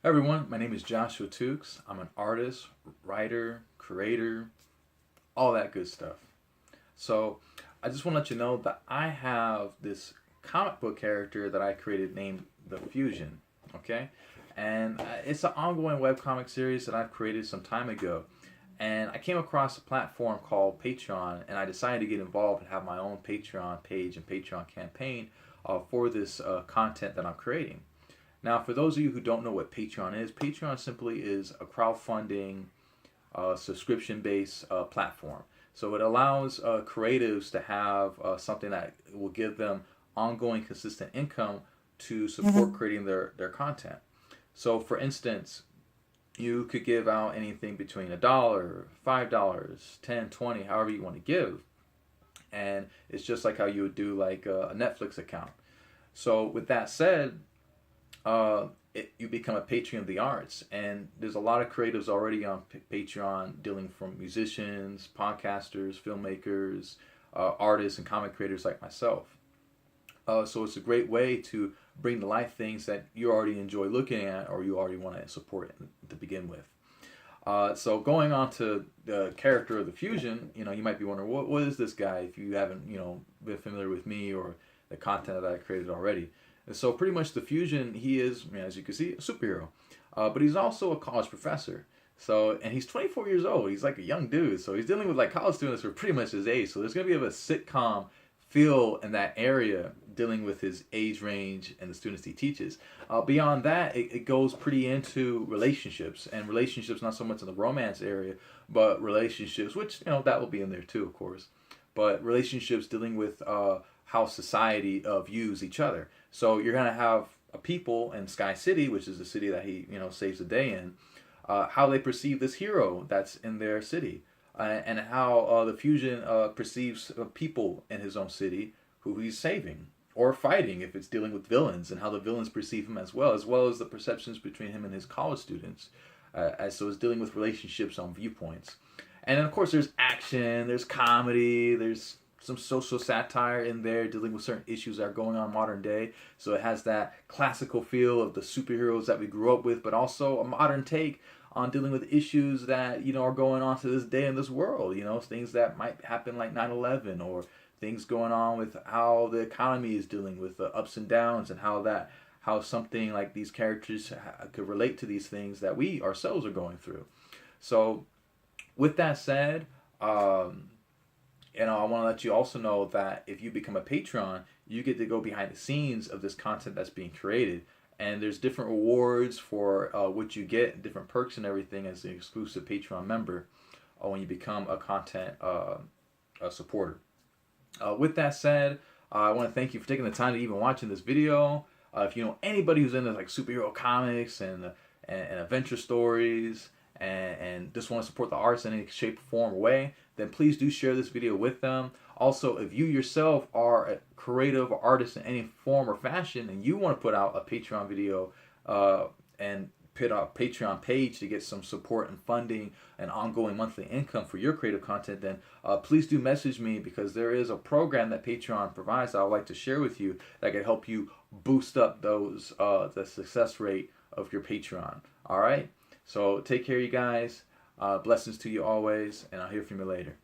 Hi everyone, my name is Joshua Tukes. I'm an artist, writer, creator, all that good stuff. So I just want to let you know that I have this comic book character that I created named The Fusion. Okay? And it's an ongoing webcomic series that I've created some time ago. And I came across a platform called Patreon, and I decided to get involved and have my own Patreon page and Patreon campaign for this content that I'm creating. Now, for those of you who don't know what Patreon simply is a crowdfunding, subscription-based platform. So it allows creatives to have something that will give them ongoing, consistent income to support creating their content. So, for instance, you could give out anything between $1, $5, 10, 20, however you want to give, and it's just like how you would do like a Netflix account. So, with that said, you become a patron of the arts, and there's a lot of creatives already on Patreon, dealing from musicians, podcasters, filmmakers, artists, and comic creators like myself. So it's a great way to bring to life things that you already enjoy looking at or you already want to support to begin with. So going on to the character of the Fusion, you might be wondering, what is this guy if you haven't, been familiar with me or the content that I created already. And so pretty much the Fusion, he is, as you can see, a superhero. But he's also a college professor. So, and he's 24 years old. He's like a young dude. So he's dealing with like college students who are pretty much his age. So there's going to be a sitcom feel in that area dealing with his age range and the students he teaches. Beyond that, it goes pretty into relationships, and relationships not so much in the romance area, but relationships, which, that will be in there too, of course. But relationships dealing with how society views each other. So you're going to have a people in Sky City, which is the city that he, saves the day in, how they perceive this hero that's in their city, and how the Fusion perceives people in his own city who he's saving or fighting if it's dealing with villains, and how the villains perceive him as well as the perceptions between him and his college students. So it's dealing with relationships on viewpoints. And then, of course, there's action, there's comedy, there's some social satire in there dealing with certain issues that are going on modern day. So it has that classical feel of the superheroes that we grew up with, but also a modern take on dealing with issues that, are going on to this day in this world. Things that might happen like 9/11, or things going on with how the economy is dealing with the ups and downs, and how something like these characters could relate to these things that we ourselves are going through. So with that said, I want to let you also know that if you become a patron, you get to go behind the scenes of this content that's being created. And there's different rewards for what you get, different perks and everything as an exclusive Patreon member when you become a content a supporter. With that said, I want to thank you for taking the time to even watching this video. If you know anybody who's into like superhero comics and adventure stories, and just want to support the arts in any shape, form, or way, then please do share this video with them. Also, if you yourself are a creative artist in any form or fashion, and you want to put out a Patreon video and put out a Patreon page to get some support and funding and ongoing monthly income for your creative content, then please do message me, because there is a program that Patreon provides that I would like to share with you that can help you boost up the success rate of your Patreon. All right? So take care, you guys. Blessings to you always, and I'll hear from you later.